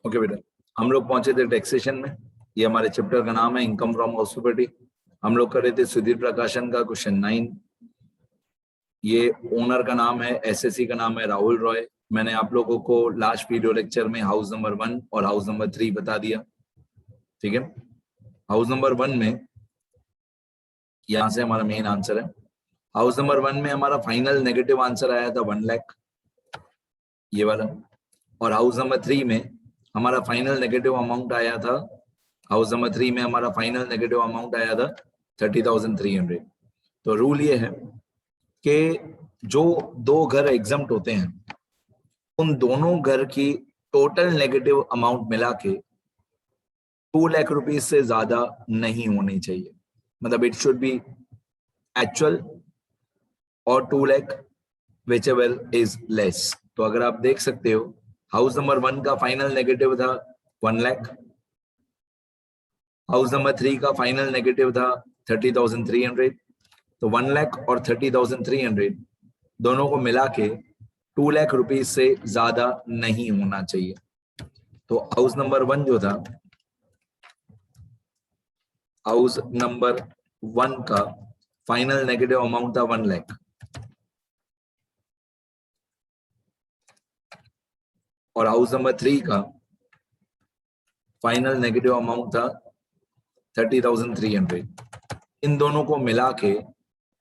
Okay बेटा, हम लोग पहुंचे थे टैक्सेशन में। ये हमारे चैप्टर का नाम है इनकम फ्रॉम हाउस प्रॉपर्टी। हम लोग कर रहे थे सुधीर प्रकाशन का क्वेश्चन 9। ये ओनर का नाम है, एसएससी का नाम है राहुल रॉय। मैंने आप लोगों को लास्ट वीडियो लेक्चर में हाउस नंबर 1 और हाउस नंबर 3 बता दिया। ठीक है, हाउस नंबर 1 में यहां से हमारा मेन आंसर है। हाउस नंबर 1 में हमारा फाइनल नेगेटिव आंसर आया था 1 लाख, ये वाला। और हाउस नंबर 3 में हमारा फाइनल नेगेटिव अमाउंट आया था, हाउस नंबर 3 में हमारा फाइनल नेगेटिव अमाउंट आया था 30,300। तो रूल ये है कि जो दो घर एग्जम्प्ट होते हैं उन दोनों घर की टोटल नेगेटिव अमाउंट मिला के 2 लाख रुपीज से ज्यादा नहीं होनी चाहिए। मतलब इट शुड बी एक्चुअल और 2 lakh which ever is less. तो अगर आप देख सकते हो हाउस नंबर 1 का फाइनल नेगेटिव था 1 लाख, हाउस नंबर 3 का फाइनल नेगेटिव था 30,300। तो 1 लाख और 30,300 दोनों को मिला के 2 लाख रुपीज से ज्यादा नहीं होना चाहिए। तो हाउस नंबर 1 जो था, हाउस नंबर 1 का फाइनल नेगेटिव अमाउंट था 1 लाख और हाउस नंबर 3 का फाइनल नेगेटिव अमाउंट था 30,300। इन दोनों को मिला के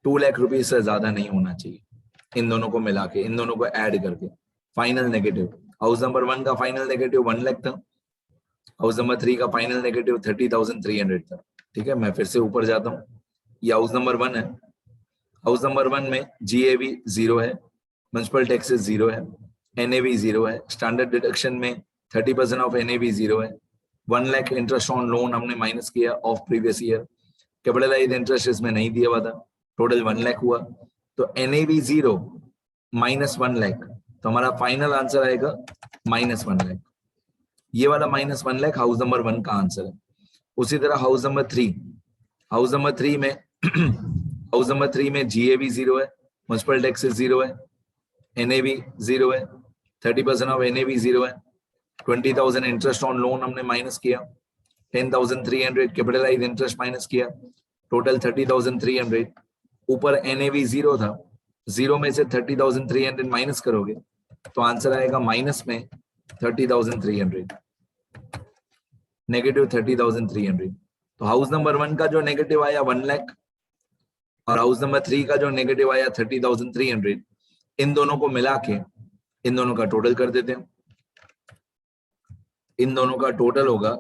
2 लाख रुपीज से ज्यादा नहीं होना चाहिए। इन दोनों को मिला के, इन दोनों को ऐड करके फाइनल नेगेटिव, हाउस नंबर 1 का फाइनल नेगेटिव 1 लाख था, हाउस नंबर 3 का फाइनल नेगेटिव 30,300 था। ठीक है, मैं फिर से ऊपर जाता हूँ। ये हाउस नंबर 1 है। हाउस नंबर 1 में GAV 0 है, म्युनिसिपल टैक्सेस 0 है, NAV 0 है, स्टैंडर्ड डिडक्शन में 30% ऑफ NAV 0 है, 1 लाख इंटरेस्ट ऑन लोन हमने माइनस किया of previous year, capitalised interest इसमें नहीं दिया हुआ था, टोटल 1 लाख हुआ। तो NAV 0 माइनस 1 लाख, तो हमारा फाइनल आंसर आएगा माइनस 1 लाख। ये वाला माइनस 1 लाख हाउस नंबर 1 का आंसर है। उसी तरह हाउस नंबर 3, हाउस नंबर 3 में हाउस नंबर 3 में GAV 0 है, म्युनिसिपल टैक्सेस 0 है, NAV 0 है, 30% ऑफ NAV 0 है, 20,000 इंटरेस्ट ऑन लोन हमने माइनस किया, 10,300 कैपिटलाइज्ड इंटरेस्ट माइनस किया, टोटल 30,300। ऊपर NAV 0 था, 0 में से 30,300 माइनस करोगे तो आंसर आएगा माइनस में 30,300, नेगेटिव 30,300। तो हाउस नंबर 1 का जो नेगेटिव आया 1 लाख और हाउस नंबर 3 का जो नेगेटिव आया 30,300, इन दोनों को मिला के इन दोनों का टोटल कर देते हैं। इन दोनों का टोटल होगा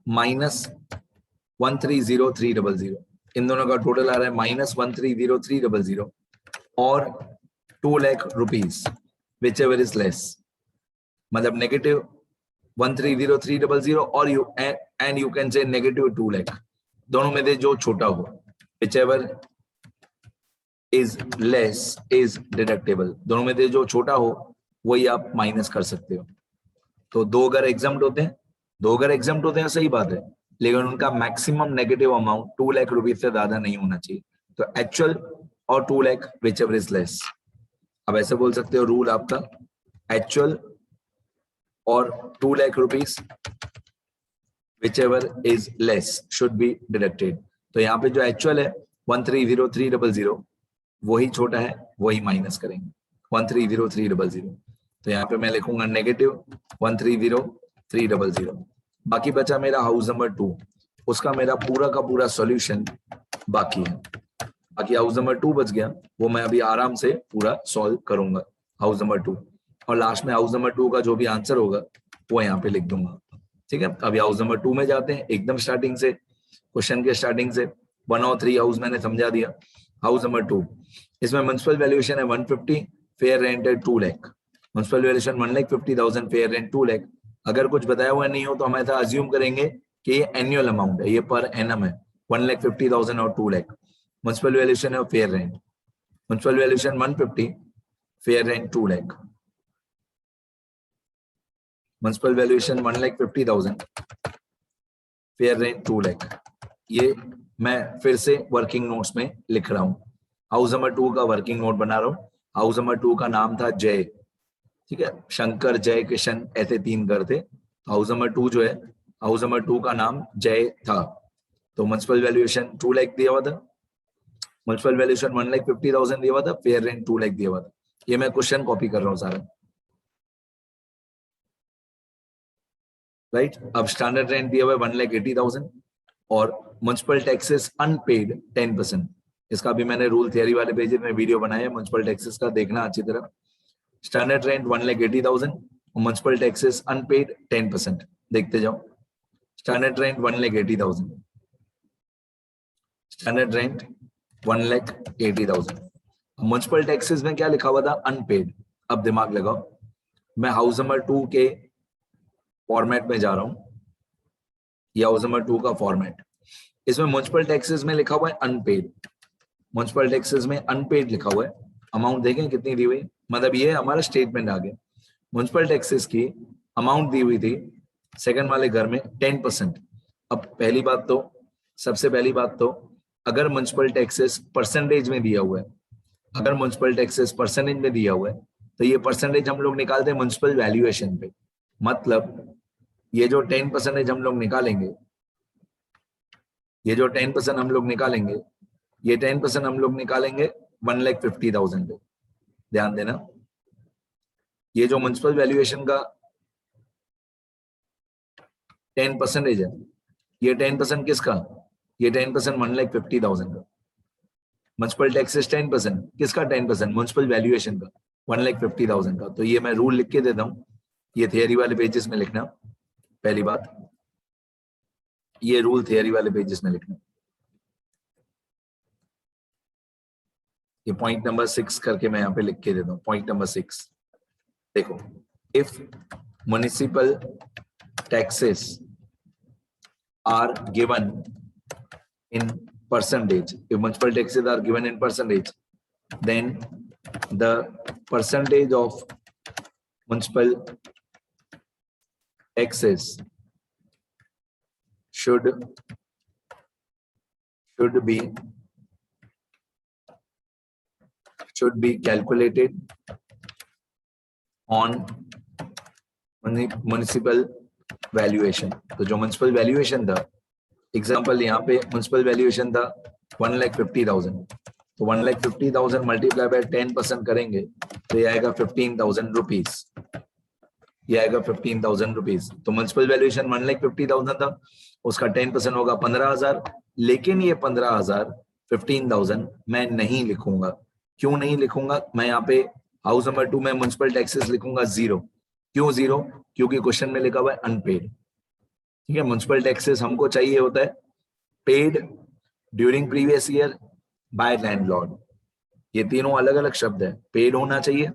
माइनस 130,300। इन दोनों का टोटल आ रहा है माइनस 130,300 और 2 lakh rupees which ever is less. मतलब नेगेटिव 130,300 और यू कैन से नेगेटिव 2 लाख, दोनों में से जो छोटा हो, which ever is less is deductible, दोनों में से जो छोटा हो वही आप माइनस कर सकते हो। तो दो घर एग्जम्प्ट होते हैं, दो घर एग्जम्प्ट होते हैं, सही बात है, लेकिन उनका maximum negative amount 2 lakh rupees से ज्यादा नहीं होना चाहिए। तो एक्चुअल और 2 lakh which ever is less. अब ऐसे बोल सकते हो रूल आपका, एक्चुअल और 2 lakh rupees which ever is less should be deducted. तो यहाँ पे जो एक्चुअल है 130,300 वही छोटा है, वही माइनस करेंगे 130,300। तो यहाँ पे मैं लिखूंगा नेगेटिव 130,300। बाकी बचा मेरा हाउस नंबर 2, उसका मेरा पूरा का पूरा सॉल्यूशन बाकी है। बाकी हाउस नंबर 2 बच गया, वो मैं अभी आराम से पूरा सॉल्व करूंगा हाउस नंबर 2, और लास्ट में हाउस नंबर 2 का जो भी आंसर होगा वो यहाँ पे लिख दूंगा। ठीक है, अभी हाउस नंबर 2 में जाते हैं एकदम स्टार्टिंग से, क्वेश्चन के स्टार्टिंग से। 1 और 3 हाउस मैंने समझा दिया। हाउस नंबर 2, इसमें म्युनिसिपल वैल्यूएशन है 150, फेयर रेंट है 2 lakh. Municipal valuation 1,50,000, fair rent 2 lakh. अगर कुछ बताया हुआ नहीं हो तो हम ऐसा अज्यूम करेंगे कि ये एनुअल अमाउंट है, ये पर एनम है, 1,50,000 और 2 लाख। म्युनिसिपल वैल्यूएशन है fair rent, municipal valuation 150, fair rent 2 lakh. Municipal valuation 1,50,000, fair rent 2 lakh. ये मैं फिर से वर्किंग नोट्स में लिख रहा हूं। हाउस नंबर 2 का वर्किंग नोट बना रहा हूं। हाउस नंबर 2 का नाम था जय, ठीक है, शंकर, जय, किशन, ऐसे 3 घर थे। हाउस नंबर 2 जो है, हाउस नंबर 2 का नाम जय था, तो म्युनिसिपल वैल्यूएशन 2 लाख दिया हुआ था, म्युनिसिपल वैल्यूएशन 1,50,000 दिया हुआ था, फेयर रेंट 2 लाख दिया हुआ था। ये मैं क्वेश्चन कॉपी कर रहा हूँ सारा, राइट। अब स्टैंडर्ड रेंट दिया हुआ है 1,80,000 और म्युनिसिपल टैक्सेस अनपेड 10%। इसका भी मैंने रूल थियरी वाले पेज में वीडियो बनाया है, म्युनिसिपल टैक्सेस का देखना अच्छी तरह। स्टैंडर्ड रेंट 1,80,000 और म्युनिसिपल टैक्सेस अनपेड 10%, देखते जाओ। Standard rent 1,80,000, standard rent 1,80,000। Municipal taxes में क्या लिखा हुआ था? अनपेड। अब दिमाग लगाओ, मैं हाउस नंबर 2 के फॉर्मेट में जा रहा हूं, या हाउस नंबर 2 का फॉर्मेट, इसमें म्युनिसिपल टैक्सेस में लिखा हुआ है अनपेड, म्युनिसिपल टैक्सेस में अनपेड लिखा हुआ है। अमाउंट देखें कितनी दी हुई, मतलब ये हमारा स्टेटमेंट आ गया। म्युनिसिपल टैक्सेस की अमाउंट दी हुई थी सेकंड वाले घर में 10%। अब पहली बात तो, सबसे पहली बात तो, अगर म्युनिसिपल टैक्सेस परसेंटेज में दिया हुआ है, अगर म्युनिसिपल टैक्सेस परसेंटेज में दिया हुआ है, तो ये परसेंटेज हम लोग निकालते हैं म्युनिसिपल वैल्यूएशन पे। मतलब ये जो 10% हम लोग निकालेंगे, ये जो 10% हम लोग निकालेंगे, ये 10% हम लोग निकालेंगे 1,50,000 पे। ध्यान देना, ये जो म्युनिसिपल वैल्यूएशन का 10% है, ये 10% किसका? ये 10% 1,50,000 का। म्युनिसिपल टैक्सेस 10%, किसका 10%? म्युनिसिपल वैल्यूएशन का 1,50,000 का। तो ये मैं रूल लिख के देता हूं, ये थियरी वाले पेजेस में लिखना। पहली बात, ये रूल थियरी वाले पेजेस में लिखना। ये पॉइंट नंबर 6 करके मैं यहाँ पे लिख के देता हूँ। पॉइंट नंबर 6 देखो, if municipal taxes are given in percentage, if municipal taxes are given in percentage, then the percentage of municipal taxes should be calculated on municipal valuation। तो जो municipal valuation था, एग्जाम्पल यहाँ पे municipal valuation था 1,50,000, तो 1,50,000 multiply by 10% करेंगे तो ये आएगा 15,000 रुपीज, ये आएगा 15,000 रुपीज। तो म्युनिसिपल वैल्यूएशन 1,50,000 था, उसका 10% होगा 15,000। लेकिन ये 15,000 15,000 मैं नहीं लिखूंगा। क्यों नहीं लिखूंगा? मैं यहाँ पे हाउस नंबर 2 में म्युनिसिपल टैक्सेस लिखूंगा 0। क्यों 0? क्योंकि क्वेश्चन में लिखा हुआ है अनपेड। ठीक है, म्युनिसिपल टैक्सेस हमको चाहिए होता है paid during previous year by landlord. ये तीनों अलग अलग शब्द है। पेड होना चाहिए,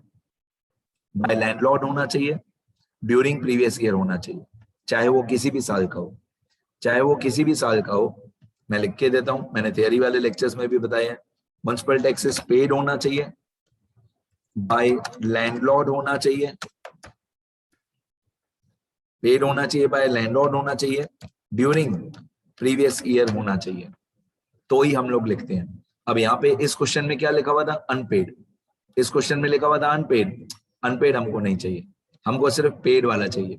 बाय लैंडलॉर्ड होना चाहिए, ड्यूरिंग प्रीवियस ईयर होना चाहिए, चाहे वो किसी भी साल का हो, चाहे वो किसी भी साल का हो। मैं लिख के देता हूं, मैंने थियरी वाले लेक्चर्स में भी बताया है। म्युनिसिपल टैक्सेस पेड होना चाहिए, बाय लैंडलॉर्ड होना चाहिए, पेड होना चाहिए, बाय लैंडलॉर्ड होना चाहिए, ड्यूरिंग प्रीवियस ईयर होना चाहिए, तो ही हम लोग लिखते हैं। अब यहाँ पे इस क्वेश्चन में क्या लिखा हुआ था? अनपेड। इस क्वेश्चन में लिखा हुआ था अनपेड। अनपेड हमको नहीं चाहिए, हमको सिर्फ पेड वाला चाहिए।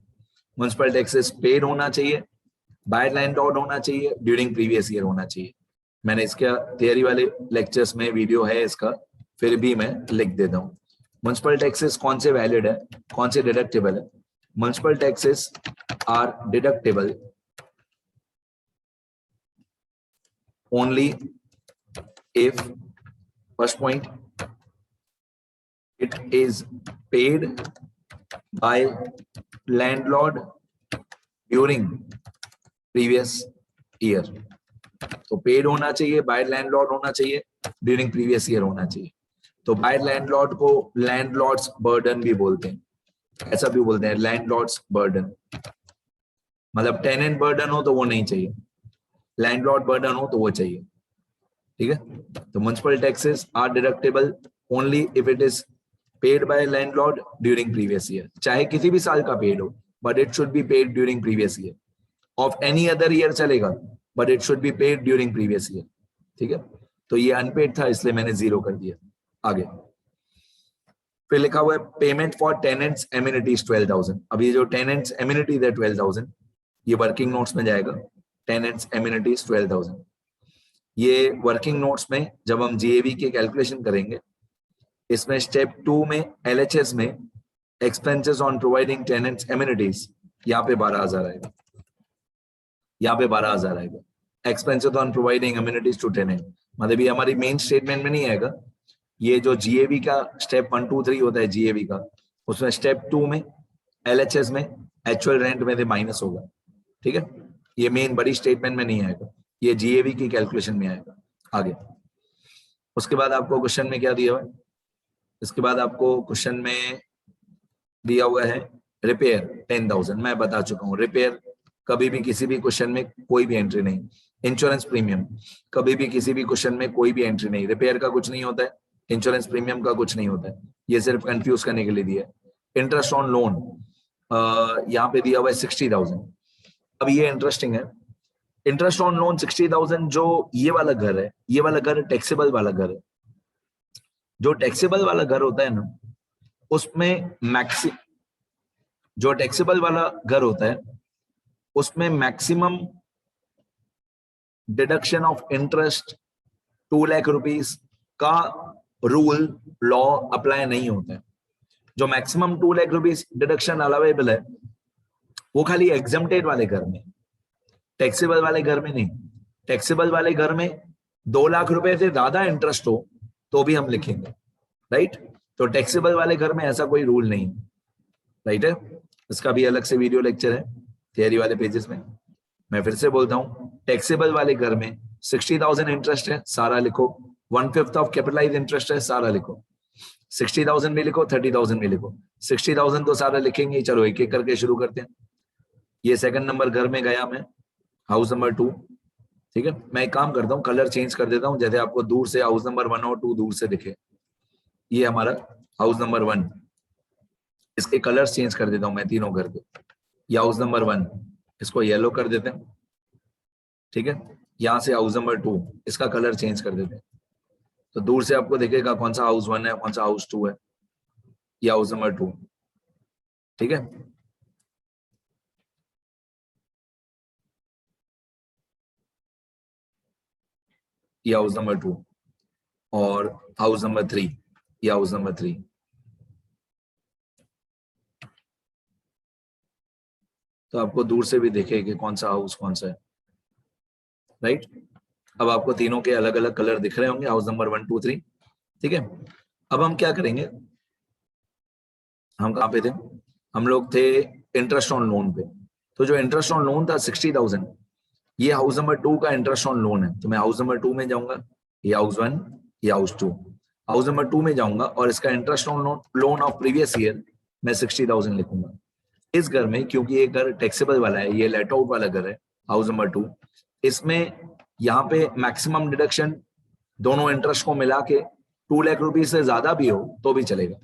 म्युनिसिपल टैक्सेस पेड होना चाहिए, बाय लैंडलॉर्ड होना चाहिए, ड्यूरिंग प्रीवियस ईयर होना चाहिए। मैंने इसका थियरी वाले लेक्चर्स में वीडियो है इसका, फिर भी मैं लिख देता हूँ। म्युनिसिपल टैक्सेस कौन से वैलिड है, कौन से डिडक्टेबल है? Municipal taxes are deductible only if, first point, it is paid by landlord during previous year। तो पेड होना चाहिए, बाय लैंडलॉर्ड होना चाहिए, ड्यूरिंग प्रीवियस ईयर होना चाहिए। तो बाय लैंडलॉर्ड को लैंडलॉर्ड्स बर्डन भी बोलते हैं, ऐसा भी बोलते हैं, लैंडलॉर्ड्स बर्डन। मतलब टेनेंट बर्डन हो तो वो नहीं चाहिए, लैंडलॉर्ड बर्डन हो तो वो चाहिए। ठीक है, तो municipal taxes are deductible only if it is paid by landlord during previous year, चाहे किसी भी साल का पेड हो, but it should be paid during previous year. Of any other year चलेगा, but it should be paid during previous year. ठीक है, तो ये अनपेड था इसलिए मैंने 0 कर दिया। आगे फिर लिखा हुआ है पेमेंट फॉर टेनेंट्स एमिनिटीज 12,000। अब ये जो टेनेंट्स एमिनिटीज है 12,000, ये वर्किंग नोट्स में जाएगा। टेनेंट्स एमिनिटीज 12,000, ये वर्किंग नोट्स में जब हम जीएवी के कैलकुलेशन करेंगे, इसमें स्टेप 2 में एलएचएस में expenses on providing tenants amenities, यहाँ पे 12,000 आएगा, यहाँ पे 12,000 आएगा। Expenses on providing amenities to tenant, मतलब ये हमारी मेन स्टेटमेंट में नहीं आएगा। ये जो जीएवी का स्टेप 1 2 3 होता है जीएवी का, उसमें स्टेप 2 में एलएचएस में एक्चुअल रेंट में से माइनस होगा, ठीक है। ये मेन बड़ी स्टेटमेंट में नहीं आएगा, ये जीएवी की कैलकुलेशन में आएगा। आगे उसके बाद आपको क्वेश्चन में क्या दिया हुआ है, इसके बाद आपको क्वेश्चन में दिया हुआ है रिपेयर 10,000। मैं बता चुका हूँ रिपेयर कभी भी किसी भी क्वेश्चन में कोई भी एंट्री नहीं। इंश्योरेंस प्रीमियम कभी भी किसी भी क्वेश्चन में कोई भी एंट्री नहीं। रिपेयर का कुछ नहीं होता है, इंश्योरेंस प्रीमियम का कुछ नहीं होता है, ये सिर्फ कंफ्यूज करने के लिए दिया है। इंटरेस्ट ऑन लोन यहाँ पे दिया हुआ है 60,000। अब ये इंटरेस्टिंग है, इंटरेस्ट ऑन लोन 60,000, जो ये वाला घर है, ये वाला घर टैक्सेबल वाला घर है। जो टैक्सेबल वाला घर होता है ना, उसमें जो टैक्सेबल वाला घर होता है उसमें maximum deduction of interest 2 lakh rupees का रूल लॉ अप्लाई नहीं होता है। जो maximum 2 lakh rupees deduction allowable है वो खाली एग्जम्प्टेड वाले घर में, टैक्सेबल वाले घर में नहीं। टैक्सेबल वाले घर में 2 लाख रुपए से ज्यादा इंटरेस्ट हो तो भी हम लिखेंगे, राइट। तो टैक्सेबल वाले घर में ऐसा कोई रूल नहीं, राइट है। इसका भी अलग से वीडियो लेक्चर है थियरी वाले पेजेस में। मैं फिर से बोलता हूं, टैक्सेबल वाले घर में 60,000 इंटरेस्ट है, सारा लिखो। 1/5 ऑफ कैपिटलाइज इंटरेस्ट है, सारा लिखो। 60,000 भी लिखो, 30,000 भी लिखो। 60,000 तो सारा लिखेंगे। चलो एक एक करके शुरू करते हैं। ये सेकंड नंबर घर में गया मैं, हाउस नंबर 2, ठीक है। मैं एक काम करता हूँ, कलर चेंज कर देता हूँ, जैसे आपको दूर से हाउस नंबर 1 और 2 दूर से दिखे। ये हमारा हाउस नंबर 1, इसके कलर्स चेंज कर देता हूँ मैं तीनों घर के। ये हाउस नंबर 1, इसको येलो कर देते हैं, ठीक है। यहाँ से हाउस नंबर 2, इसका कलर चेंज कर देते हैं, तो दूर से आपको दिखेगा कौन सा हाउस 1 है, कौन सा हाउस 2 है। ये हाउस नंबर 2, ठीक है। ये हाउस नंबर 2 और हाउस नंबर 3, ये हाउस नंबर 3। तो आपको दूर से भी दिखे कि कौन सा हाउस कौन सा है, राइट। अब आपको तीनों के अलग अलग कलर दिख रहे होंगे, हाउस नंबर 1 2 3, ठीक है। अब हम क्या करेंगे, हम कहाँ पे थे, हम लोग थे इंटरेस्ट ऑन लोन पे। तो जो इंटरेस्ट ऑन लोन था 60,000, ये हाउस नंबर 2 का इंटरेस्ट ऑन लोन है। तो मैं हाउस नंबर 2 में जाऊंगा, ये हाउस 1, ये हाउस 2। हाउस नंबर 2 में जाऊंगा और इसका interest on loan of previous year मैं 60,000 लिखूंगा। इस घर में क्योंकि ये घर टैक्सेबल वाला है, ये लेट आउट वाला घर है हाउस नंबर 2, इसमें यहाँ पे मैक्सिमम डिडक्शन दोनों इंटरेस्ट को मिला के 2 लाख रुपए से ज्यादा भी हो तो भी चलेगा,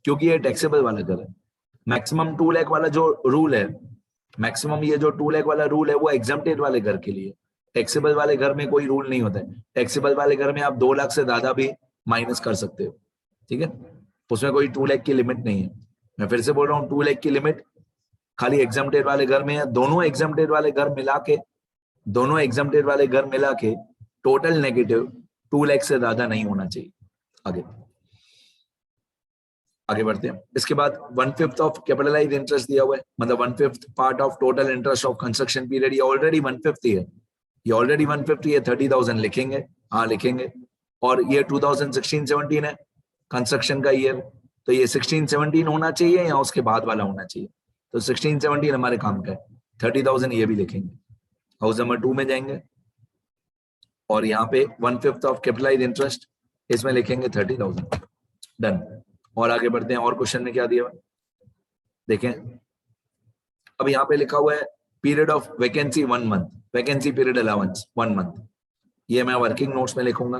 क्योंकि ये टैक्सेबल वाला घर है। मैक्सिमम 2 लाख वाला जो रूल है, मैक्सिमम ये जो 2 लाख वाला रूल है वो एग्जम्प्टेड वाले घर के लिए। टैक्सेबल वाले घर में कोई रूल नहीं होता है। टैक्सेबल वाले घर में आप 2 लाख से ज्यादा भी माइनस कर सकते हो, ठीक है। उसमें कोई 2 लाख की लिमिट नहीं है। मैं फिर से बोल रहा हूँ, 2 लाख की लिमिट खाली एग्जम्प्टेड वाले घर में है। दोनों एग्जम्प्टेड वाले घर मिला के टोटल नेगेटिव 2 लाख से ज्यादा नहीं होना चाहिए। आगे बढ़ते हैं। इसके बाद 1/5 ऑफ कैपिटलाइज इंटरेस्ट दिया हुआ है, मतलब 1/5 part of total interest of construction period. ये ऑलरेडी 150 है, ये ऑलरेडी 150 है। 30,000 लिखेंगे, हाँ लिखेंगे। और ये 2016-17 है कंस्ट्रक्शन का ईयर, तो ये 16-17 होना चाहिए या उसके बाद वाला होना चाहिए। तो 16-17 हमारे काम का है। 30,000 ये भी लिखेंगे। हाउस नंबर 2 में जाएंगे और यहाँ पे 1/5 ऑफ कैपिटलाइज इंटरेस्ट, इसमें लिखेंगे 30,000। डन। और आगे बढ़ते हैं। और क्वेश्चन में क्या दिया हुआ देखें। अब यहाँ पे लिखा हुआ है period of vacancy 1 month, vacancy period allowance 1 month. ये मैं वर्किंग नोट्स में लिखूंगा,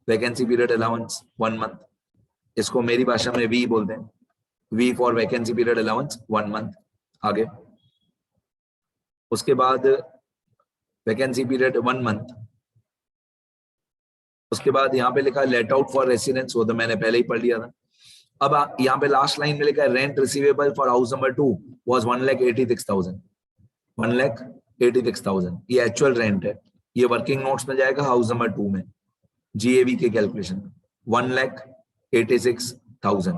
वैकेंसी पीरियड अलाउंस 1 मंथ। इसको मेरी भाषा में वी बोलते हैं, V for vacancy period allowance 1 month. आगे उसके बाद वैकेंसी पीरियड 1 मंथ। उसके बाद यहाँ पे लिखा लेट आउट फॉर रेसिडेंस, वो तो मैंने पहले ही पढ़ लिया था। अब यहाँ पे लास्ट लाइन में लिखा है rent receivable for house number 2 was 1,86,000, 1,86,000 ये एक्चुअल रेंट है। ये वर्किंग नोट्स में जाएगा हाउस नंबर 2 में, जीएवी के कैलकुलेशन 1,86,000,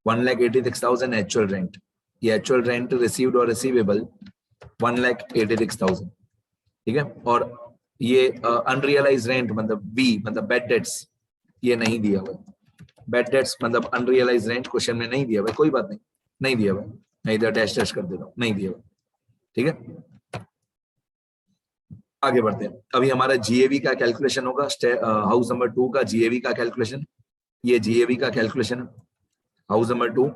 1,86,000 एक्चुअल रेंट। ये एक्चुअल रेंट रिसीव्ड और रिसीवेबल 1,86,000, ठीक है। और ये अनरियलाइज रेंट मतलब बी मतलब बेड डेट्स, ये नहीं दिया हुआ। बेड डेट्स मतलब अनरियलाइज रेंट क्वेश्चन में नहीं दिया हुआ, कोई बात नहीं, नहीं दिया हुआ, मैं इधर डैश डैश कर देता हूँ, नहीं दिया हुआ, ठीक है। आगे बढ़ते हैं। अभी हमारा जीएवी का कैलकुलेशन होगा, हाउस नंबर 2 का जीएवी का कैलकुलेशन, ये जीएवी का calculation house number 2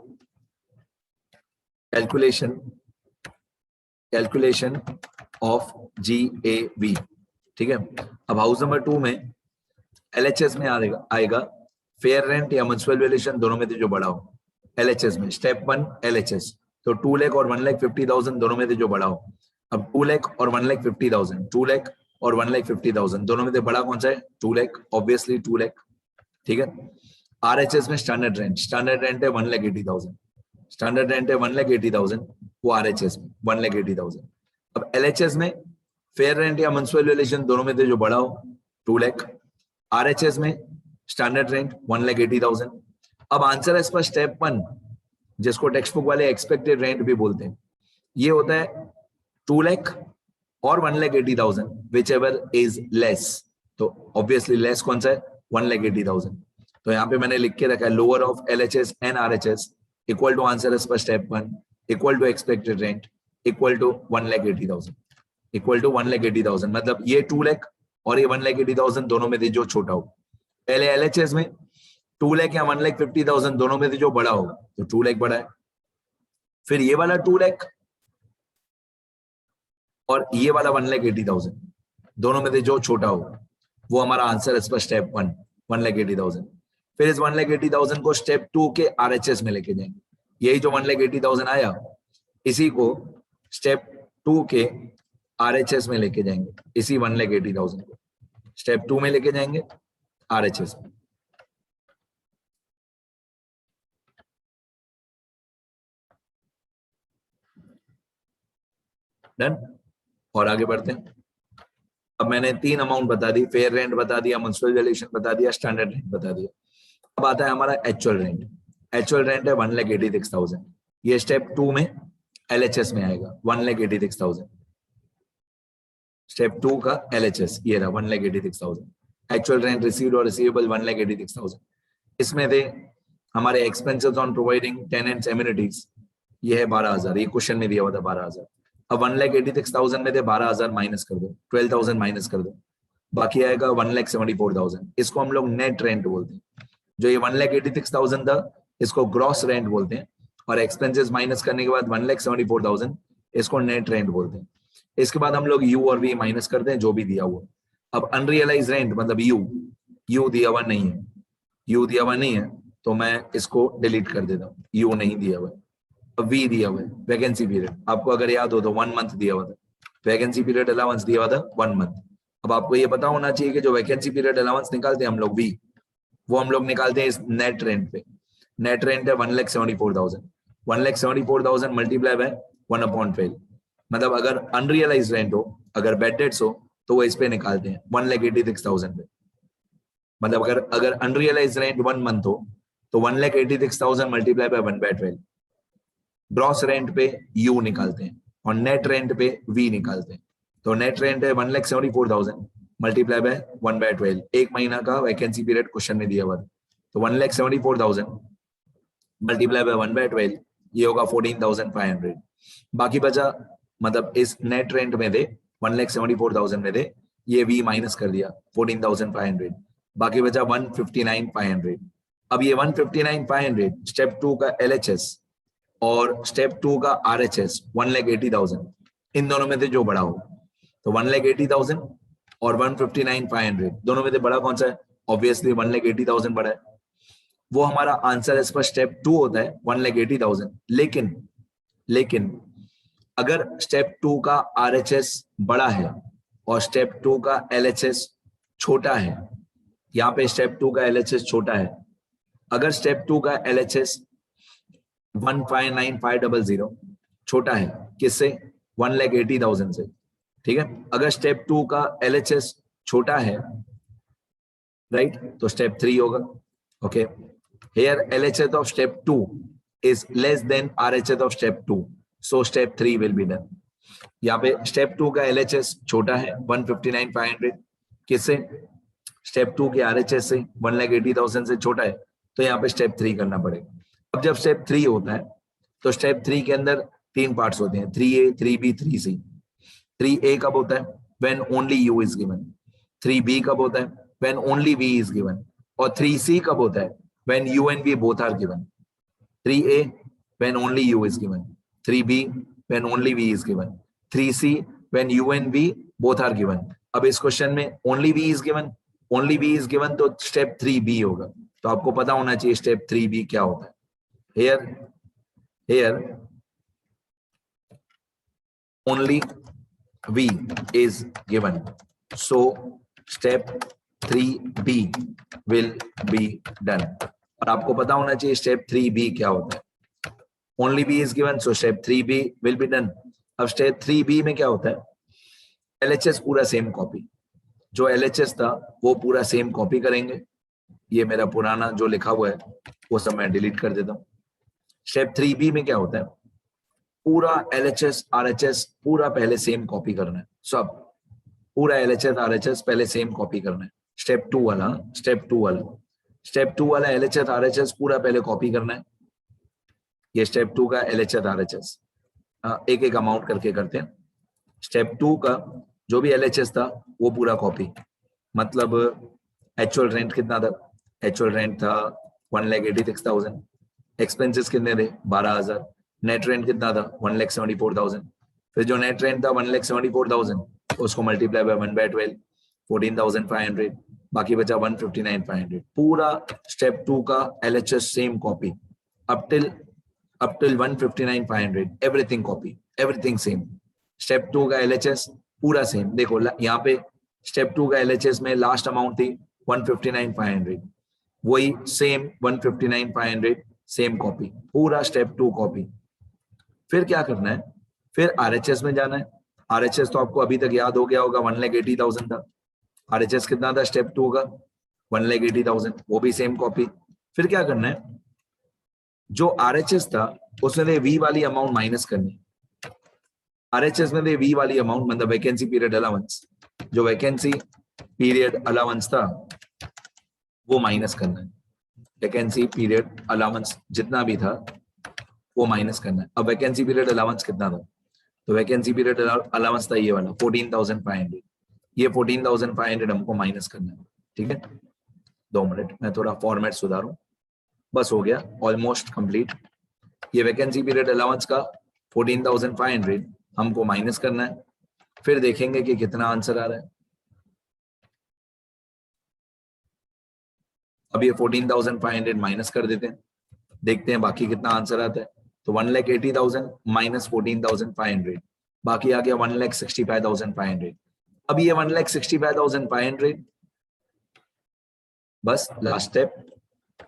calculation of GAV, ठीक है। अब हाउस नंबर 2 में एलएचएस में आएगा फेयर रेंट या म्युनिसिपल वैल्यूएशन, दोनों में से जो बड़ा हो। एलएचएस में स्टेप 1 एलएचएस, तो 2 लाख और 1,50,000 दोनों में से जो बड़ा हो। अब 2 लाख और 1,50,000, 2 लाख और 1,50,000 दोनों में से बड़ा कौन सा है? 2 लाख, ऑब्वियसली 2 लाख, ठीक है। आरएचएस में स्टैंडर्ड रेंट है 1,80,000, स्टैंडर्ड रेंट है 1,80,000, वो आरएचएस में 1,80,000। अब एलएचएस में फेयर रेंट या म्युनिसिपल वैल्यूएशन दोनों में से जो बड़ा हो 2 लाख, आरएचएस में स्टैंडर्ड रेंट 1,80,000। अब आंसर है इस पर स्टेप 1, जिसको टेक्स्ट बुक वाले एक्सपेक्टेड रेंट भी बोलते हैं, ये होता है 2 लाख और 1,80,000 विच एवर इज लेस। तो ऑब्वियसली लेस कौन सा है? 1,80,000। तो यहाँ पे मैंने लिख के रखा है lower of LHS and RHS equal to answer as per step 1 equal to expected rent equal to 1,80,000, equal to 1,80,000। मतलब ये 2 लाख और ये 1,80,000 दोनों में से जो छोटा हो। पहले एलएचएस में 2 लाख या 1,50,000 दोनों में से जो बड़ा होगा, तो 2 लाख बड़ा है। फिर ये वाला 2 लाख और ये वाला 1,80,000 दोनों में से जो छोटा होगा, वो हमारा आंसर इस पर स्टेप 1 1,80,000। फिर इस 1,80,000 को स्टेप 2 के आरएचएस में लेके जाएंगे। यही जो 1,80,000 आया, इसी को स्टेप 2 के आरएचएस में लेके जाएंगे। इसी 1,80,000 को स्टेप 2 में लेके जाएंगे आरएचएस में। डन। और आगे बढ़ते हैं। अब मैंने 3 अमाउंट बता दी, फेयर रेंट बता दिया, म्युनिसिपल वैल्यूएशन बता दिया, स्टैंडर्ड रेंट बता दिया। अब आता है हमारा एक्चुअल रेंट। एक्चुअल रेंट है 1,86,000। ये स्टेप 2 में एलएचएस में आएगा 1,86,000। स्टेप 2 का एलएचएस ये रहा 1,86,000। एक्चुअल रेंट रिसीव्ड और रिसीवेबल 1,86,000। इसमें थे हमारे expenses on providing tenants amenities, ये है 12,000। ये क्वेश्चन में दिया हुआ था 12,000। अब 1,86,000 में थे 12,000 माइनस कर दो, 12,000 माइनस कर दो, बाकी आएगा 1,74,000। इसको हम लोग नेट रेंट बोलते हैं। जो ये 1,86,000 था, इसको ग्रॉस रेंट बोलते हैं, और एक्सपेंसेस माइनस करने के बाद 1,74,000 इसको नेट रेंट बोलते हैं। इसके बाद हम लोग यू और वी माइनस करते हैं, जो भी दिया हुआ। अब अनरियलाइज रेंट मतलब यू दिया हुआ नहीं है, यू दिया हुआ नहीं है तो मैं इसको डिलीट कर देता हूँ, यू नहीं दिया हुआ। अब वी दिया हुआ है, वैकेंसी पीरियड, आपको अगर याद हो तो 1 मंथ दिया हुआ था, वैकेंसी पीरियड अलाउंस दिया हुआ था 1 मंथ। अब आपको ये पता होना चाहिए कि जो वैकेंसी पीरियड अलाउंस निकालते हैं हम लोग वी, वो हम लोग निकालते हैं इस नेट रेंट पे। नेट रेंट है 1,74,000। 1,74,000 मल्टीप्लाई बाय 1/12। मतलब अगर अनरियलाइज रेंट हो, अगर बेड डेट्स हो, तो वो इस पे निकालते हैं 1,86,000 पे। मतलब अगर अनरियलाइज रेंट 1 मंथ हो तो 1,86,000 मल्टीप्लाई बाय 1/12। ग्रॉस रेंट पे यू निकालते हैं और नेट रेंट पे वी निकालते हैं। तो नेट रेंट है 1,74,000 मल्टीप्लाई बाय 1/12। एक महीना का वैकेंसी पीरियड क्वेश्चन में दिया हुआ था, तो 1,74,000 मल्टीप्लाई बाय 1/12, ये होगा 14,500। बाकी बचा, मतलब इस नेट रेंट में दे 1,74,000 में दे, ये वी माइनस कर दिया 14,500, बाकी बचा 159,500। अब ये 159,500 स्टेप 2 का एलएचएस और स्टेप 2 का आरएचएस 1,80,000, इन दोनों में से जो बड़ा हो, तो 1,80,000 और 159,500 दोनों में से बड़ा कौन सा है? ऑब्वियसली 1,80,000 बड़ा है। वो हमारा आंसर इस पर स्टेप 2 होता है 1,80,000। लेकिन अगर स्टेप 2 का आरएचएस बड़ा है और स्टेप 2 का एलएचएस छोटा है, यहाँ पे स्टेप 2 का एलएचएस छोटा है अगर स्टेप 2 का LHS 159,500 छोटा है किससे, 1,80,000 से, ठीक है। अगर स्टेप 2 का LHS छोटा है, राइट, तो स्टेप 3 होगा। Okay, here LHS of step 2 is less than RHS of step 2, so step 3 will be done. यहाँ पे स्टेप 2 का LHS छोटा है 159,500 किससे, स्टेप 2 के RHS से 1,80,000 से छोटा है, तो यहाँ पे स्टेप 3 करना पड़ेगा। अब जब स्टेप 3 होता है तो स्टेप 3 के अंदर 3 पार्ट्स होते हैं, 3A, 3B, 3C। 3A कब होता है, when only U is given। 3B कब होता है, when only V is given। और 3C कब होता है, when U and V both are given। 3A when only U is given, 3B when only V is given, 3C when U and V both are given। अब इस question में only V is given, only V is given, तो step 3B होगा। तो आपको पता होना चाहिए स्टेप 3B क्या होता है। here only V is given, so step 3B will be done। और आपको पता होना चाहिए स्टेप 3B क्या होता है। Only B is given, so step 3B will be done। अब स्टेप 3B में क्या होता है, LHS पूरा सेम कॉपी, जो LHS था वो पूरा सेम कॉपी करेंगे। ये मेरा पुराना जो लिखा हुआ है वो सब मैं डिलीट कर देता हूँ। स्टेप 3B में क्या होता है, पूरा LHS RHS पूरा पहले सेम कॉपी करना है, सब पूरा LHS RHS पहले सेम कॉपी करना है। स्टेप 2 वाला, स्टेप 2 वाला LHS RHS पूरा पहले कॉपी करना है। ये स्टेप 2 का LHS RHS एक एक अमाउंट करके करते हैं। स्टेप 2 का जो भी LHS था वो पूरा कॉपी, मतलब एक्चुअल रेंट कितना था, एक्चुअल रेंट था 1,86,000, एक्सपेंसेस कितने थे 12,000, नेट रेंट कितना था 1,74,000, फिर जो नेट रेंट था 1,74,000 उसको मल्टीप्लाई बाय 1/12 14,500, बाकी बचा 159,500। पूरा स्टेप 2 का LHS same copy up till 159,500, everything copy, everything same. Step 2 का LHS पूरा सेम। देखो यहाँ पे स्टेप 2 का LHS में लास्ट अमाउंट थी 159,500, वही सेम 159,500 सेम कॉपी, पूरा स्टेप 2 कॉपी। फिर क्या करना है, फिर RHS में जाना है। RHS तो आपको अभी तक याद हो गया होगा 1,80,000 था। RHS कितना था स्टेप 2 का 1,80,000, वो भी सेम कॉपी। फिर क्या करना है, जो RHS था उसमें V वाली अमाउंट माइनस करनी। RHS में V वाली अमाउंट मतलब वैकेंसी पीरियड अलाउंस, जो वैकेंसी पीरियड अलाउंस था वो माइनस करना है। वैकेंसी पीरियड अलाउंस जितना भी था वो माइनस करना है। अब वैकेंसी पीरियड अलाउंस कितना था, तो वैकेंसी पीरियड अलाउंस था ये वाला 14,500, ये 14,500 हमको माइनस करना है। ठीक है, 2 मिनट मैं थोड़ा फॉर्मेट सुधारूं, बस हो गया, ऑलमोस्ट कंप्लीट। ये वैकेंसी पीरियड अलाउंस का 14,500 हमको माइनस करना है, फिर देखेंगे कि कितना आंसर आ रहा है। अब ये 14,500 माइनस कर देते हैं, देखते हैं बाकी कितना आंसर आता है। तो 1,80,000 माइनस 14,500, बाकी आ गया 1,65,500। अब ये 1,65,500 बस लास्ट स्टेप।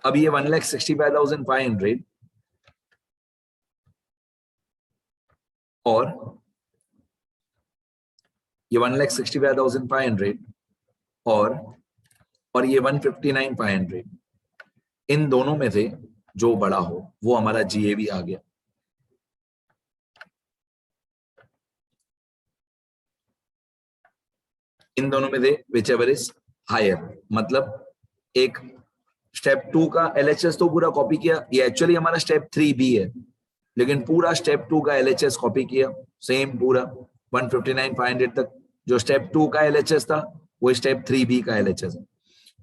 अब ये 1,65,500 और ये 1,65,500 और ये 159,500, इन दोनों में से जो बड़ा हो वो हमारा GAV आ गया। इन दोनों में से whichever is higher, मतलब एक स्टेप 2 का LHS तो पूरा कॉपी किया, ये एक्चुअली हमारा स्टेप 3B है, लेकिन पूरा स्टेप 2 का LHS कॉपी किया सेम पूरा 159,500 तक। जो स्टेप 2 का LHS था वो स्टेप 3B का LHS है।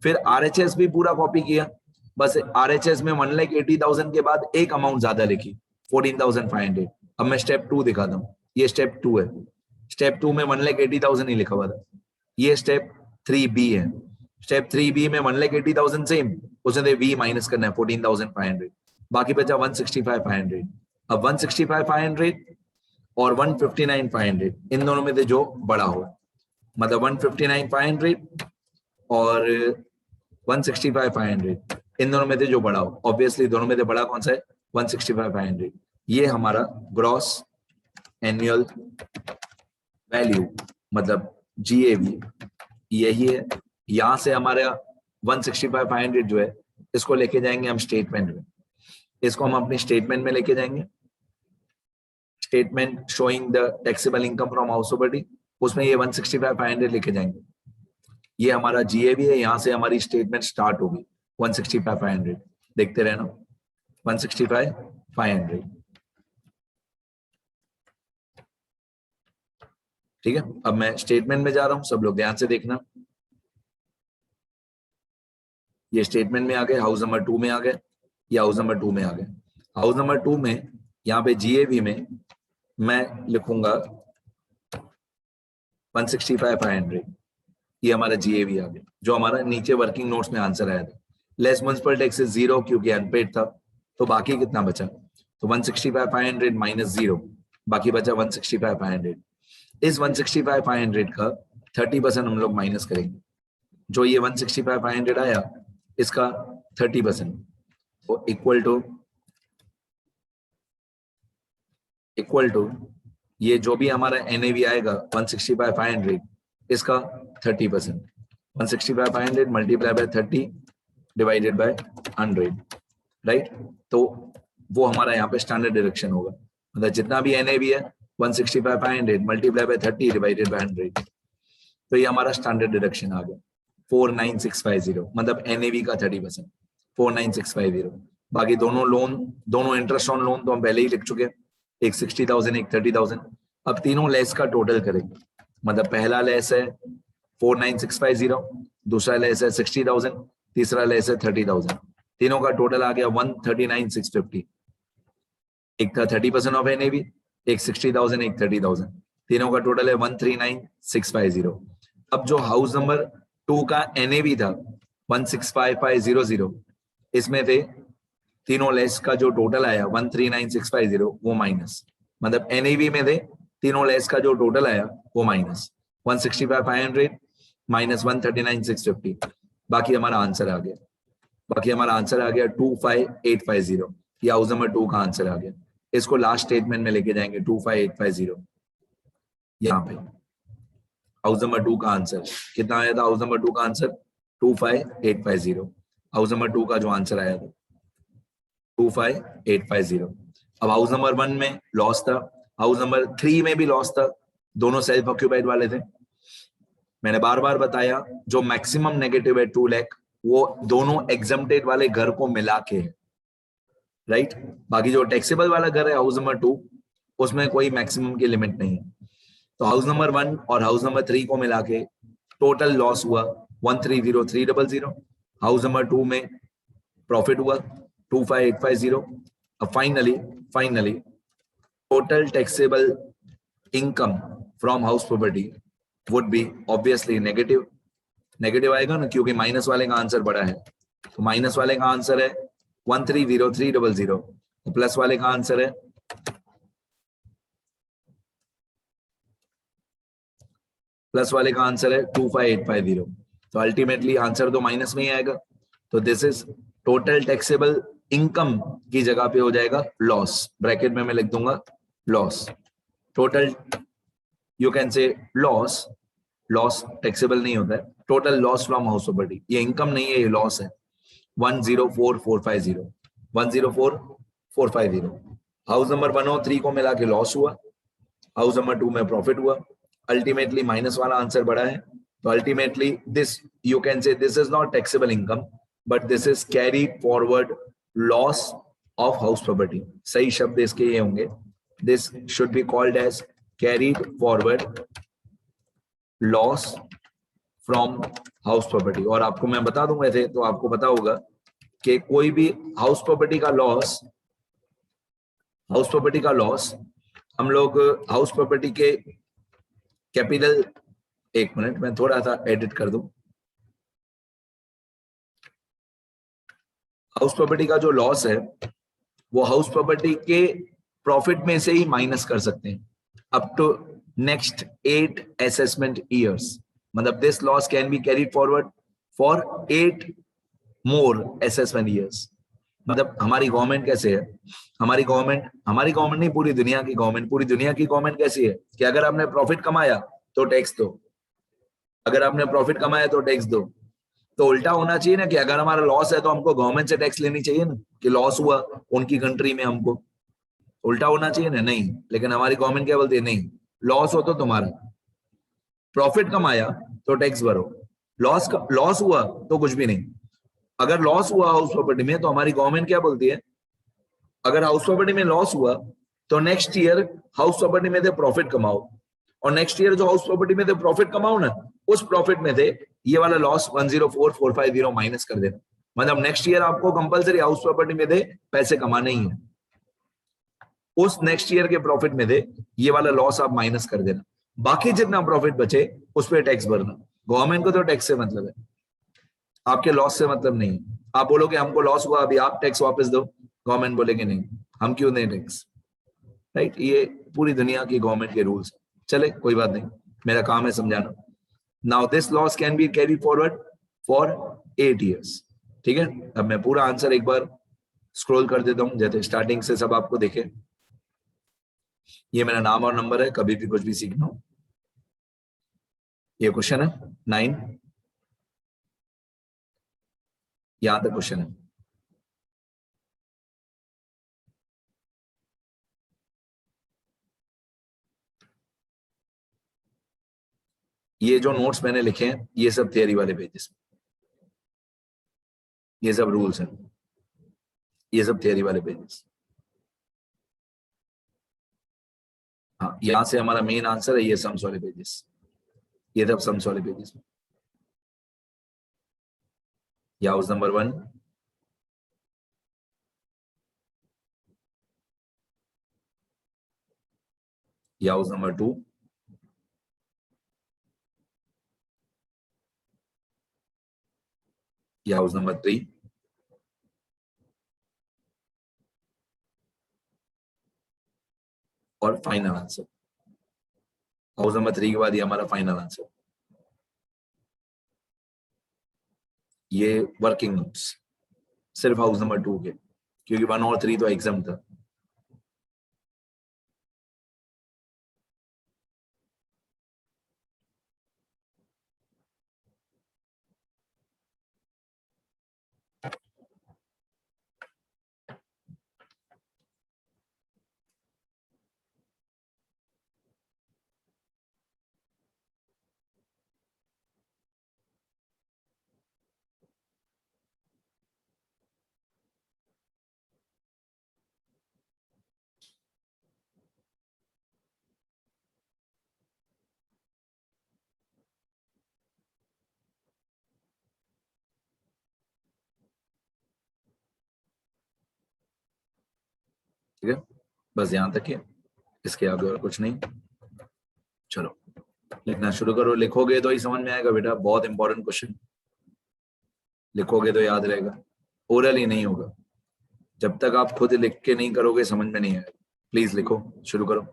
फिर RHS भी पूरा कॉपी किया, बस RHS में 1,80,000 के बाद एक अमाउंट ज्यादा लिखी 14,500। अब मैं स्टेप 2 दिखाता हूँ, ये स्टेप 2 है। स्टेप 2 में 1,80,000 ही लिखा हुआ था, ये स्टेप 3B है। स्टेप 3B में 1,80,000 सेम, उसने V माइनस करना है 14,500, बाकी बचा 165,500। अब 165,500 और 159,500 इन दोनों में से जो बड़ा हो, मतलब 159,500 और 165,500 इन दोनों में से जो बड़ा हो, ऑब्वियसली दोनों में से बड़ा कौन सा है, 165,500। ये हमारा ग्रॉस एनुअल वैल्यू मतलब GAV यही है। यहां से हमारा 165,500 जो है इसको लेके जाएंगे हम स्टेटमेंट में, इसको हम अपनी स्टेटमेंट में लेके जाएंगे। Statement showing the taxable income from house property, उसमें ये 165,500 लेके जाएंगे। ये हमारा GAV है, यहां से हमारी स्टेटमेंट स्टार्ट होगी 165,500। देखते रहना 165,500। ठीक है, अब मैं स्टेटमेंट में जा रहा हूं, सब लोग ध्यान से देखना। ये स्टेटमेंट में आ गए, हाउस नंबर 2 में आ गए, या हाउस नंबर 2 में आ गए। हाउस नंबर 2 में यहाँ पे GAV में मैं लिखूंगा 165,500। ये हमारा GAV आ गया, जो हमारा नीचे वर्किंग नोट्स में आंसर आया था। लेस म्युनिसिपल टैक्स 0 क्योंकि अनपेड था, तो बाकी कितना बचा, तो 165,500 माइनस 0, बाकी बचा 165,500। इस 165,500 का 30% हम लोग माइनस करेंगे। जो ये 165,500 आया इसका 30% तो इक्वल टू ये जो भी हमारा NAV आएगा 165,500 इसका 30%। 165,500 multiply by 30 divided by 100, right. तो वो हमारा यहाँ पे स्टैंडर्ड डिडक्शन होगा, मतलब जितना भी NAV है 165,500 मल्टीप्लाई बाय 30 डिवाइडेड बाय 100, तो ये हमारा स्टैंडर्ड डिडक्शन आ गया 49650, मतलब NAV का 30%, 49650। बाकी दोनों लोन, दोनों इंटरेस्ट ऑन लोन तो हम पहले ही लिख चुके हैं, एक 60,000 एक 30,000। अब तीनों लेस का टोटल करेंगे, मतलब पहला लेस है 49650, दूसरा लेस है 60,000, तीसरा लेस है 30,000। तीनों का टोटल आ गया 139,650। एक था 30% ऑफ NAV, एक 60,000 एक 30,000, तीनों का टोटल है 139,650। अब जो हाउस नंबर 2 का NAV था 165,500, इसमें थे तीनों लेस का जो टोटल आया 139,650 वो माइनस, मतलब NAV में थे तीनों लेस का जो टोटल आया वो माइनस 165,500 माइनस 139,650। बाकी हमारा आंसर आ गया, 25,850। ये हाउस नंबर 2 का आंसर आ गया। इसको लास्ट स्टेटमेंट में लेके जाएंगे 25,850। यहाँ पे हाउस नंबर 2 का आंसर कितना आया था, हाउस नंबर 2 का आंसर 25,850। हाउस नंबर 2 का जो आंसर आया था 25,850। अब हाउस नंबर 1 में लॉस था, हाउस नंबर 3 में भी लॉस था, दोनों सेल्फ ऑक्यूपाइड वाले थे। मैंने बार बार बताया जो मैक्सिमम नेगेटिव है 2 लाख वो दोनों एग्जम्प्टेड वाले घर को मिला के है, राइट। बाकी जो टैक्सेबल वाला घर है हाउस नंबर 2 उसमें कोई मैक्सिमम की लिमिट नहीं है। तो हाउस नंबर 1 और हाउस नंबर 3 को मिला के टोटल लॉस हुआ 130,300। हाउस नंबर 2 में प्रॉफिट हुआ 25,850। अब finally total taxable income from house property would be obviously negative आएगा ना, क्योंकि माइनस वाले का आंसर बड़ा है। तो माइनस वाले का आंसर है 130,300, प्लस वाले का आंसर है प्लस वाले का आंसर है 25,850। तो अल्टीमेटली आंसर तो माइनस में ही आएगा। तो this is total taxable income की जगह पे हो जाएगा लॉस, ब्रैकेट में मैं लिख दूंगा लॉस। टोटल यू कैन से लॉस टैक्सेबल नहीं होता है, total loss from house property. ये इनकम नहीं है, ये लॉस है 104,450, 104,450। हाउस नंबर 1 और 3 को मिला के लॉस हुआ, हाउस नंबर 2 में प्रॉफिट हुआ। अल्टीमेटली माइनस वाला आंसर बड़ा है, तो ultimately this you can say this is not taxable income but this is carry forward loss of house property. सही शब्द इसके ये होंगे, this should be called as carried forward loss from house property. और आपको मैं बता दूंगा ऐसे, तो आपको पता होगा कि कोई भी हाउस प्रॉपर्टी का लॉस हम लोग हाउस प्रॉपर्टी के कैपिटल, एक मिनट मैं थोड़ा सा एडिट कर दूं। हाउस प्रॉपर्टी का जो लॉस है वो हाउस प्रॉपर्टी के प्रॉफिट में से ही माइनस कर सकते हैं up to next 8 assessment years। मतलब this loss can be carried forward for 8 more assessment years. मतलब हमारी गवर्नमेंट कैसे है, हमारी गवर्नमेंट नहीं, पूरी दुनिया की गवर्नमेंट कैसी है कि अगर आपने प्रॉफिट कमाया तो टैक्स दो, अगर आपने प्रॉफिट कमाया तो टैक्स दो। तो उल्टा होना चाहिए ना कि अगर हमारा लॉस है तो हमको गवर्नमेंट से टैक्स लेनी चाहिए ना, कि लॉस हुआ उनकी कंट्री में, हमको उल्टा होना चाहिए ना, नहीं। लेकिन हमारी गवर्नमेंट क्या बोलती है, नहीं, लॉस हो तो तुम्हारा, प्रॉफिट कमाया तो टैक्स भरो, लॉस हुआ तो कुछ भी नहीं। अगर लॉस हुआ हाउस प्रॉपर्टी में तो हमारी गवर्नमेंट क्या बोलती है, अगर हाउस प्रॉपर्टी में लॉस हुआ तो नेक्स्ट ईयर हाउस प्रॉपर्टी में से प्रॉफिट कमाओ, और नेक्स्ट ईयर जो हाउस प्रॉपर्टी में से प्रॉफिट कमाओ ना, उस प्रॉफिट में से ये वाला लॉस 104,450 माइनस कर देना। मतलब नेक्स्ट ईयर आपको कंपलसरी हाउस प्रॉपर्टी में से पैसे कमाने ही है, उस नेक्स्ट ईयर के प्रॉफिट में से ये वाला लॉस आप माइनस कर देना, बाकी जितना प्रॉफिट बचे उस पर टैक्स भरना। गवर्नमेंट को तो टैक्स से मतलब है, आपके लॉस से मतलब नहीं है। आप बोलोगे हमको लॉस हुआ, अभी आप टैक्स वापस दो, गवर्नमेंट बोलेगी नहीं, हम क्यों दें टैक्स, राइट। ये पूरी दुनिया की गवर्नमेंट के रूल्स। चले कोई बात नहीं, मेरा काम है समझाना। Now this loss can be carry forward for 8 years। ठीक है, अब मैं पूरा आंसर एक बार स्क्रॉल कर देता हूं, जैसे स्टार्टिंग से सब आपको देखे। ये मेरा नाम और नंबर है, कभी भी कुछ भी सीखना हो। ये क्वेश्चन है 9, यहां तक क्वेश्चन है। ये जो नोट्स मैंने लिखे हैं ये सब थियरी वाले पेजेस, ये सब रूल्स हैं, ये सब थियरी वाले पेजेस। हाँ, यहां से हमारा मेन आंसर है ये सम्स वाले पेजेस, ये सब सम्स वाले पेजेस। या हाउस नंबर 1, या हाउस नंबर 2, या हाउस नंबर 3, और फाइनल आंसर। हाउस नंबर 3 के बाद ये हमारा फाइनल आंसर। ये वर्किंग नोट्स सिर्फ हाउस नंबर 2 के, क्योंकि 1 और 3 तो एग्जाम था। ठीक है, बस यहां तक है, इसके आगे और कुछ नहीं। चलो लिखना शुरू करो, लिखोगे तो ही समझ में आएगा बेटा, बहुत इंपॉर्टेंट क्वेश्चन, लिखोगे तो याद रहेगा, ओरल ही नहीं होगा। जब तक आप खुद लिख के नहीं करोगे समझ में नहीं आएगा। प्लीज लिखो, शुरू करो।